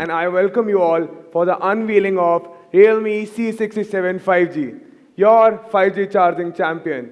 and I welcome you all for the unveiling of realme C675G, your 5G charging champion.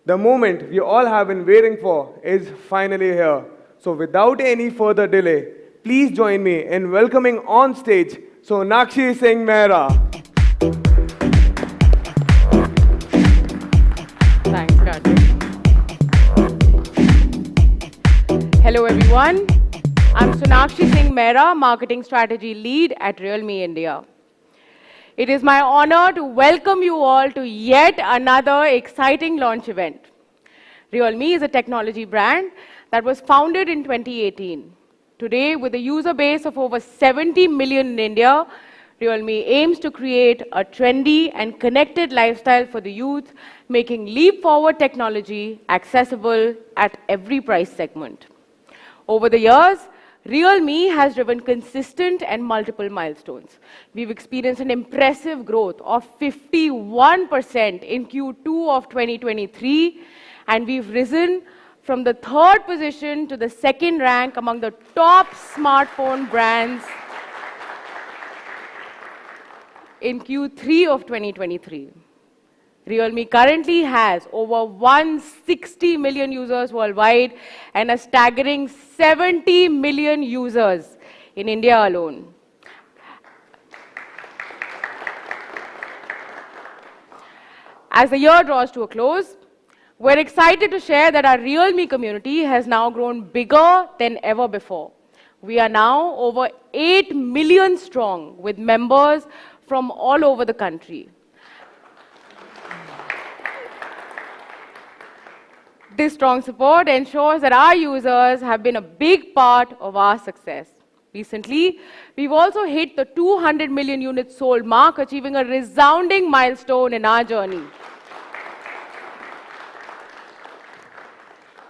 The moment we all have been waiting for is finally here. So without any further delay, please join me in welcoming on stage Sonakshi Singh Mehra. Thanks, Kartik. Hello, everyone. I'm Sonakshi Singh Mehra, Marketing Strategy Lead at Realme India. It is my honor to welcome you all to yet another exciting launch event. Realme is a technology brand that was founded in 2018. Today, with a user base of over 70 million in India, Realme aims to create a trendy and connected lifestyle for the youth, making leap-forward technology accessible at every price segment. Over the years, Realme has driven consistent and multiple milestones. We've experienced an impressive growth of 51% in Q2 of 2023, and we've risen from the third position to the second rank among the top smartphone brands in Q3 of 2023. Realme currently has over 160 million users worldwide and a staggering 70 million users in India alone. As the year draws to a close, we're excited to share that our Realme community has now grown bigger than ever before. We are now over 8 million strong with members from all over the country. This strong support ensures that our users have been a big part of our success. Recently, we've also hit the 200 million units sold mark, achieving a resounding milestone in our journey.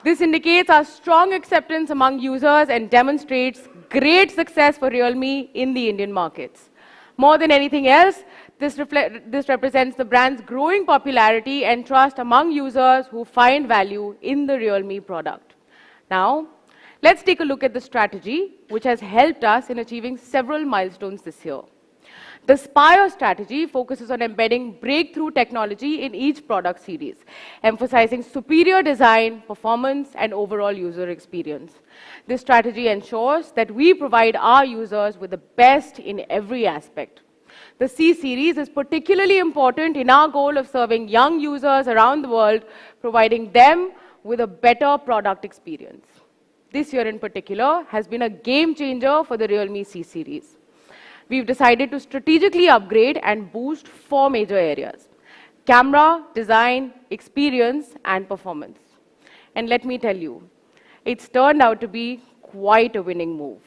This indicates our strong acceptance among users and demonstrates great success for Realme in the Indian markets. More than anything else, this represents the brand's growing popularity and trust among users who find value in the Realme product. Now, let's take a look at the strategy which has helped us in achieving several milestones this year. The Spire strategy focuses on embedding breakthrough technology in each product series, emphasizing superior design, performance, and overall user experience. This strategy ensures that we provide our users with the best in every aspect. The C series is particularly important in our goal of serving young users around the world, providing them with a better product experience. This year in particular has been a game changer for the Realme C series. We've decided to strategically upgrade and boost 4 major areas: camera, design, experience, and performance. And let me tell you, it's turned out to be quite a winning move.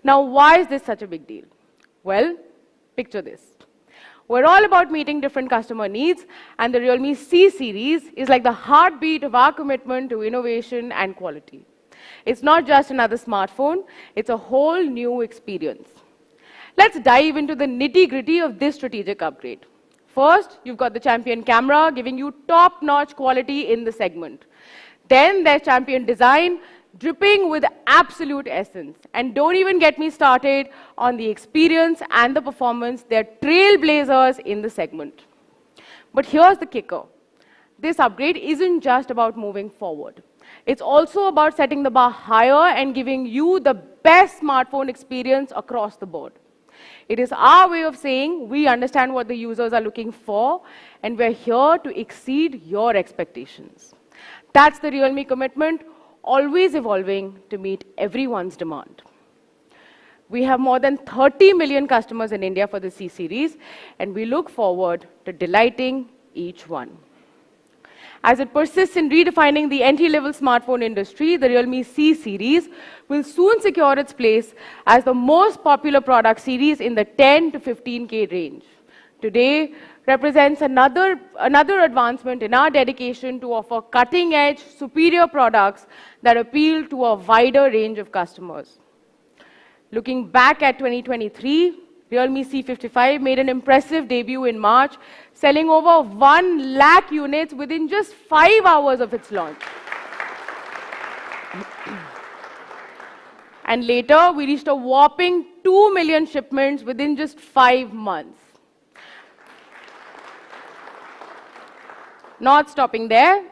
Now, why is this such a big deal? Well, picture this. We're all about meeting different customer needs, and the Realme C series is like the heartbeat of our commitment to innovation and quality. It's not just another smartphone, it's a whole new experience. Let's dive into the nitty-gritty of this strategic upgrade. First, you've got the champion camera, giving you top-notch quality in the segment. Then there's champion design, dripping with absolute essence. And don't even get me started on the experience and the performance. They're trailblazers in the segment. But here's the kicker. This upgrade isn't just about moving forward. It's also about setting the bar higher and giving you the best smartphone experience across the board. It is our way of saying we understand what the users are looking for, and we're here to exceed your expectations. That's the Realme commitment, always evolving to meet everyone's demand. We have more than 30 million customers in India for the C series, and we look forward to delighting each one. As it persists in redefining the entry-level smartphone industry, the Realme C series will soon secure its place as the most popular product series in the 10 to 15K range. Today represents another advancement in our dedication to offer cutting-edge, superior products that appeal to a wider range of customers. Looking back at 2023, Realme C55 made an impressive debut in March, selling over 1 lakh units within just 5 hours of its launch. And later, we reached a whopping 2 million shipments within just 5 months. Not stopping there,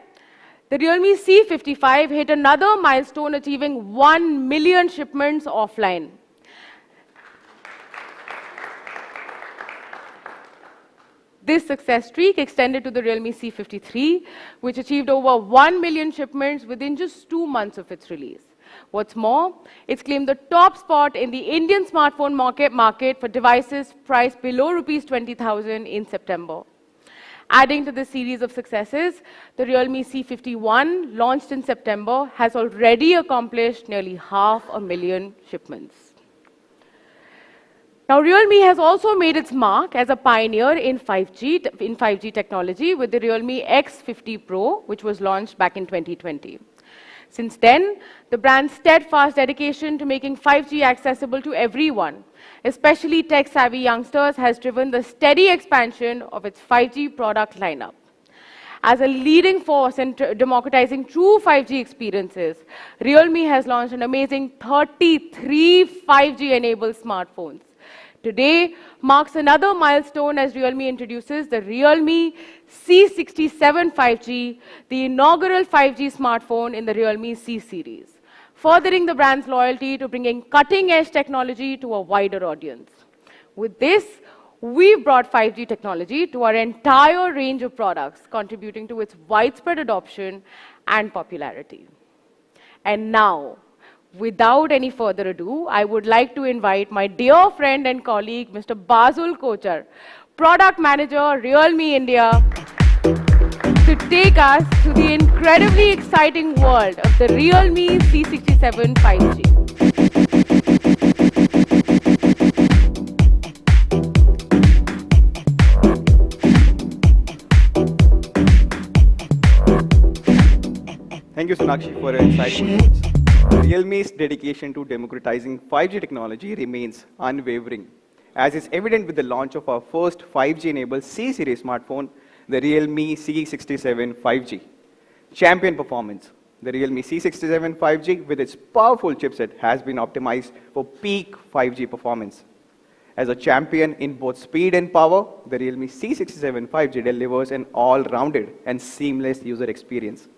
the realme C55 hit another milestone, achieving 1 million shipments offline. This success streak extended to the realme C53, which achieved over 1 million shipments within just 2 months of its release. What's more, it's claimed the top spot in the Indian smartphone market for devices priced below Rs 20,000 in September. Adding to this series of successes, the realme C51, launched in September, has already accomplished nearly 500,000 shipments. Now, Realme has also made its mark as a pioneer in 5G technology with the Realme X50 Pro, which was launched back in 2020. Since then, the brand's steadfast dedication to making 5G accessible to everyone, especially tech-savvy youngsters, has driven the steady expansion of its 5G product lineup. As a leading force in democratizing true 5G experiences, Realme has launched an amazing 33 5G-enabled smartphones. Today marks another milestone as Realme introduces the Realme C675G, the inaugural 5G smartphone in the Realme C series, furthering the brand's loyalty to bringing cutting-edge technology to a wider audience. With this, we've brought 5G technology to our entire range of products, contributing to its widespread adoption and popularity. And now, without any further ado, I would like to invite my dear friend and colleague, Mr. Bazul Kochar, Product Manager, Realme India, to take us to the incredibly exciting world of the Realme C67 5G. Thank you, Sonakshi, for your insightful words. Realme's dedication to democratizing 5G technology remains unwavering, as is evident with the launch of our first 5G-enabled C-series smartphone, the Realme C67 5G. Champion performance. The Realme C67 5G, with its powerful chipset, has been optimized for peak 5G performance. As a champion in both speed and power, the Realme C67 5G delivers an all-rounded and seamless user experience.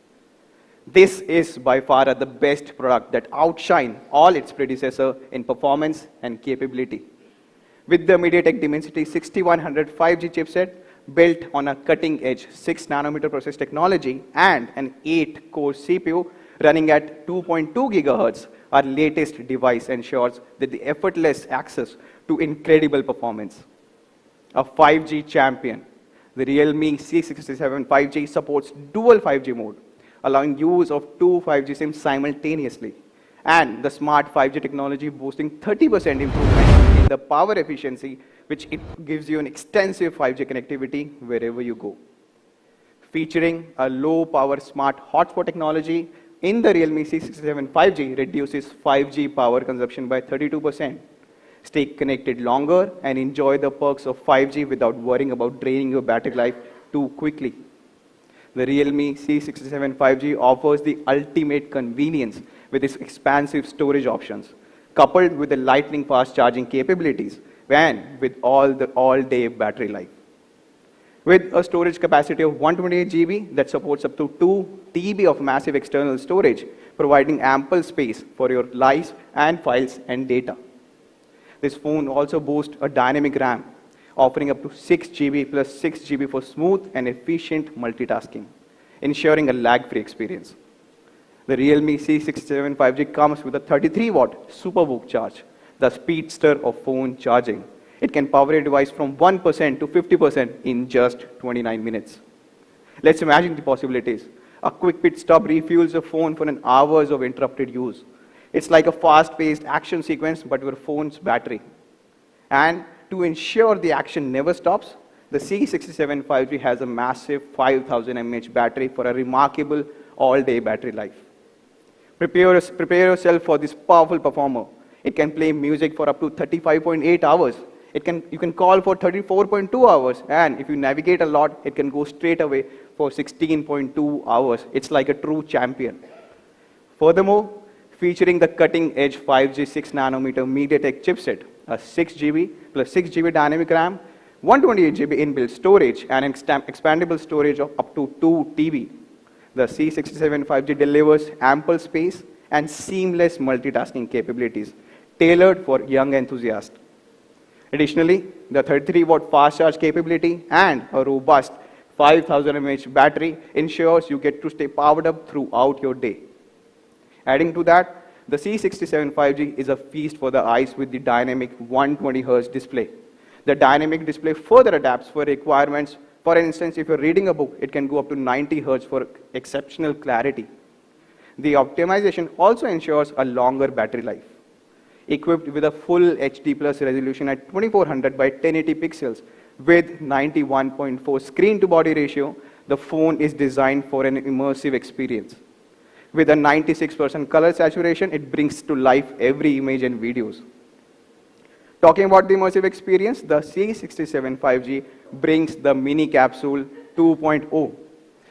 This is by far the best product that outshines all its predecessors in performance and capability. With the MediaTek Dimensity 6100 5G chipset built on a cutting-edge 6nm process technology and an 8-core CPU running at 2.2 GHz, our latest device ensures that the effortless access to incredible performance. A 5G champion, the Realme C67 5G supports dual 5G mode, allowing use of two 5G SIMs simultaneously, and the smart 5G technology boasting 30% improvement in the power efficiency, which it gives you an extensive 5G connectivity wherever you go. Featuring a low-power smart hotspot technology in the Realme C67 5G reduces 5G power consumption by 32%. Stay connected longer and enjoy the perks of 5G without worrying about draining your battery life too quickly. The Realme C67 5G offers the ultimate convenience with its expansive storage options, coupled with the lightning fast charging capabilities and with all-day battery life. With a storage capacity of 128 GB that supports up to 2 TB of massive external storage, providing ample space for your lives and files and data. This phone also boasts a dynamic RAM, offering up to 6 GB plus 6 GB for smooth and efficient multitasking, ensuring a lag-free experience. The Realme C67 5G comes with a 33-watt SuperBook charge, the speedster of phone charging. It can power a device from 1% to 50% in just 29 minutes. Let's imagine the possibilities. A quick pit stop refuels your phone for an hours of interrupted use. It's like a fast-paced action sequence, but your phone's battery. And to ensure the action never stops, the C67 5G has a massive 5000 mAh battery for a remarkable all-day battery life. Prepare yourself for this powerful performer. It can play music for up to 35.8 hours. You can call for 34.2 hours, and if you navigate a lot, it can go straight away for 16.2 hours. It's like a true champion. Furthermore, featuring the cutting-edge 5G 6nm MediaTek chipset, a 6GB plus 6GB dynamic RAM, 128GB inbuilt storage, and an expandable storage of up to 2 TB. The C675G delivers ample space and seamless multitasking capabilities tailored for young enthusiasts. Additionally, the 33-watt fast charge capability and a robust 5000 mAh battery ensures you get to stay powered up throughout your day. Adding to that, the C675G is a feast for the eyes with the dynamic 120Hz display. The dynamic display further adapts for requirements. For instance, if you're reading a book, it can go up to 90 Hz for exceptional clarity. The optimization also ensures a longer battery life. Equipped with a full HD plus resolution at 2400 by 1080 pixels with 91.4 screen-to-body ratio, the phone is designed for an immersive experience. With a 96% color saturation, it brings to life every image and videos. Talking about the immersive experience, the C675G brings the Mini Capsule 2.0,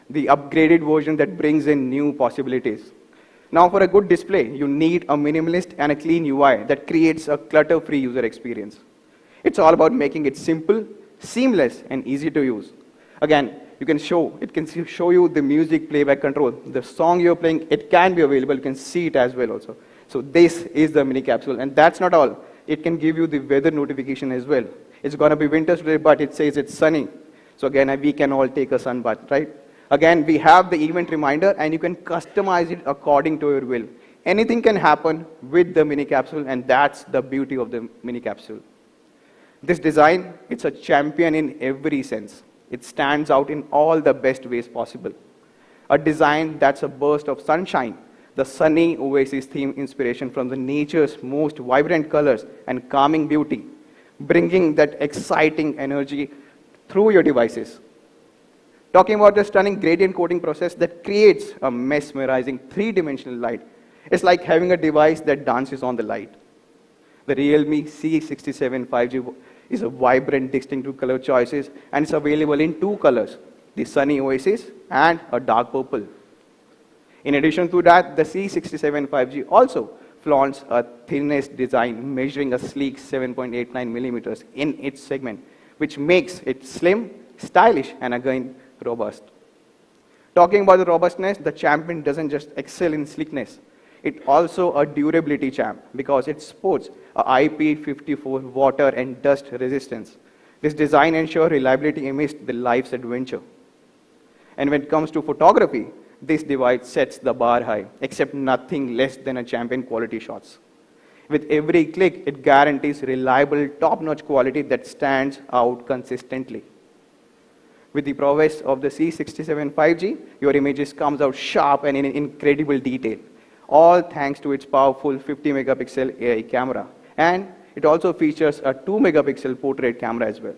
the upgraded version that brings in new possibilities. Now, for a good display, you need a minimalist and a clean UI that creates a clutter-free user experience. It's all about making it simple, seamless, and easy to use. Again, it can show you the music playback control. The song you're playing, it can be available. You can see it as well also. So this is the Mini Capsule, and that's not all. It can give you the weather notification as well. It's going to be winter today, but it says it's sunny. So again, we can all take a sun bath, right? Again, we have the event reminder, and you can customize it according to your will. Anything can happen with the Mini Capsule, and that's the beauty of the Mini Capsule. This design, it's a champion in every sense. It stands out in all the best ways possible. A design that's a burst of sunshine, the sunny oasis theme inspiration from the nature's most vibrant colors and calming beauty, bringing that exciting energy through your devices. Talking about the stunning gradient coding process that creates a mesmerizing three-dimensional light. It's like having a device that dances on the light. The realme C675G is a vibrant, distinctive color choices, and it's available in 2 colors, the sunny oasis and a dark purple. In addition to that, the C675G also flaunts a thinnest design, measuring a sleek 7.89 millimeters in its segment, which makes it slim, stylish, and again, robust. Talking about the robustness, the champion doesn't just excel in sleekness. It also a durability champ because it sports a IP54 water and dust resistance. This design ensures reliability amidst the life's adventure. And when it comes to photography, this device sets the bar high, except nothing less than a champion quality shots. With every click, it guarantees reliable, top-notch quality that stands out consistently. With the prowess of the C675G, your images comes out sharp and in incredible detail, all thanks to its powerful 50-megapixel AI camera. And it also features a 2-megapixel portrait camera as well.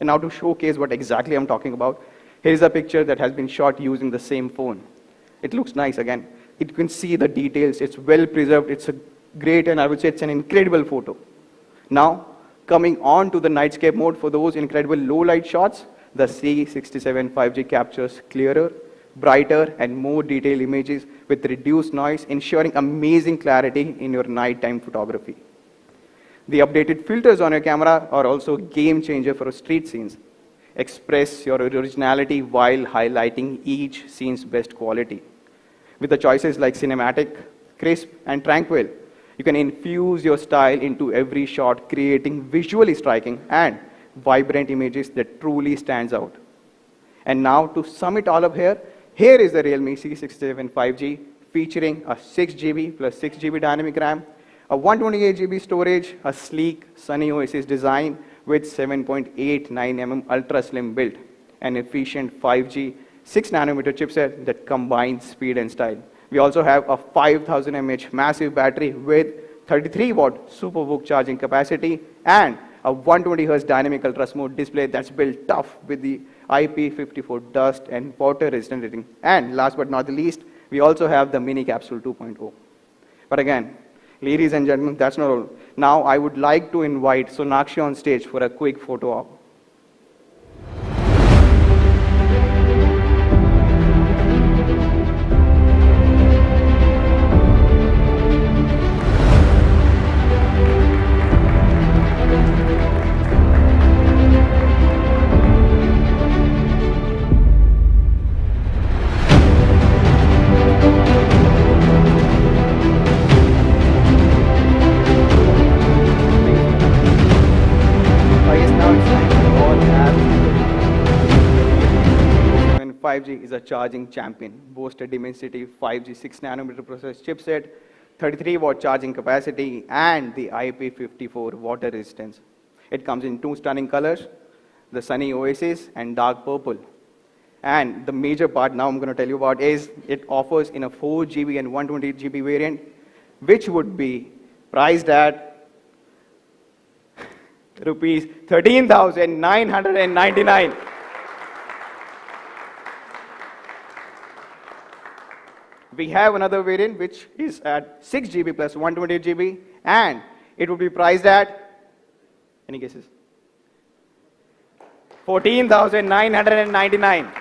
And now to showcase what exactly I'm talking about, here's a picture that has been shot using the same phone. It looks nice again. You can see the details, it's well preserved, it's a great, and I would say it's an incredible photo. Now, coming on to the nightscape mode for those incredible low light shots, the C675G captures clearer, brighter, and more detailed images with reduced noise, ensuring amazing clarity in your nighttime photography. The updated filters on your camera are also a game changer for street scenes. Express your originality while highlighting each scene's best quality. With the choices like cinematic, crisp, and tranquil, you can infuse your style into every shot, creating visually striking and vibrant images that truly stands out. And now to sum it all up here is the Realme C675G featuring a 6GB plus 6GB dynamic RAM, a 128GB storage, a sleek Sunny Oasis design with 7.89mm ultra slim build, an efficient 5G 6nm chipset that combines speed and style. We also have a 5000 mAh massive battery with 33-watt superbook charging capacity and a 120Hz dynamic ultra smooth display that's built tough with the IP54 dust and water resistant rating. And last but not the least, we also have the Mini Capsule 2.0. But again, ladies and gentlemen, that's not all. Now I would like to invite Sonakshi on stage for a quick photo op. 5G is a charging champion. Boasts a Dimensity 5G 6 nanometer process chipset, 33-watt charging capacity, and the IP54 water resistance. It comes in two stunning colors, the Sunny Oasis and Dark Purple. And the major part now I'm going to tell you about is it offers in a 4GB and 128GB variant, which would be priced at rupees 13,999. We have another variant which is at 6GB plus 128GB, and it would be priced at, any guesses? 14,999.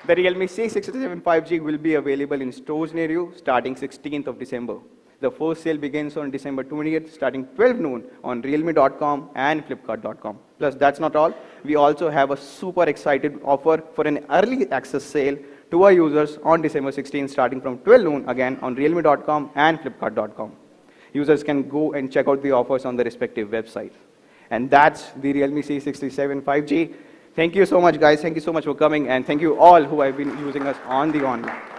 The realme C675G will be available in stores near you starting 16th of December. The first sale begins on December 20th, starting 12 noon on realme.com and flipkart.com. Plus, that's not all. We also have a super excited offer for an early access sale to our users on December 16th, starting from 12 noon, again on realme.com and flipkart.com. Users can go and check out the offers on the respective websites. And that's the Realme C67 5G. Thank you so much, guys. Thank you so much for coming, and thank you all who have been using us on the online.